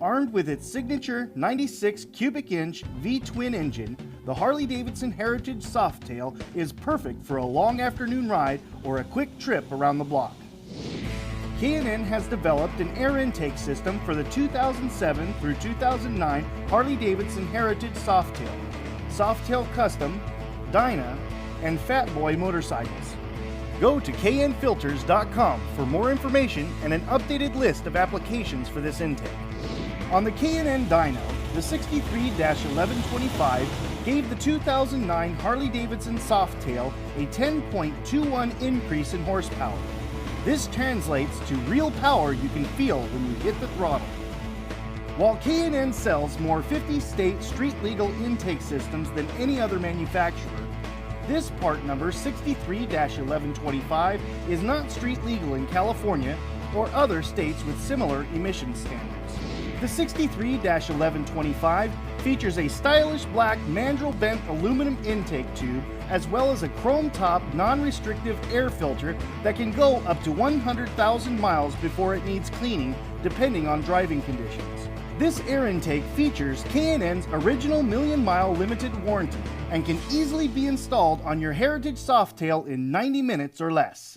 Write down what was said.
Armed with its signature 96 cubic inch V-twin engine, the Harley Davidson Heritage Softail is perfect for a long afternoon ride or a quick trip around the block. K&N has developed an air intake system for the 2007 through 2009 Harley Davidson Heritage Softail, Softail Custom, Dyna, and Fat Boy motorcycles. Go to knfilters.com for more information and an updated list of applications for this intake. On the K&N dyno, the 63-1125 gave the 2009 Harley Davidson Softail a 10.21 increase in horsepower. This translates to real power you can feel when you hit the throttle. While K&N sells more 50-state street-legal intake systems than any other manufacturer, this part number 63-1125 is not street legal in California or other states with similar emission standards. The 63-1125 features a stylish black mandrel bent aluminum intake tube as well as a chrome top non-restrictive air filter that can go up to 100,000 miles before it needs cleaning depending on driving conditions. This air intake features K&N's original million-mile limited warranty and can easily be installed on your Heritage Softail in 90 minutes or less.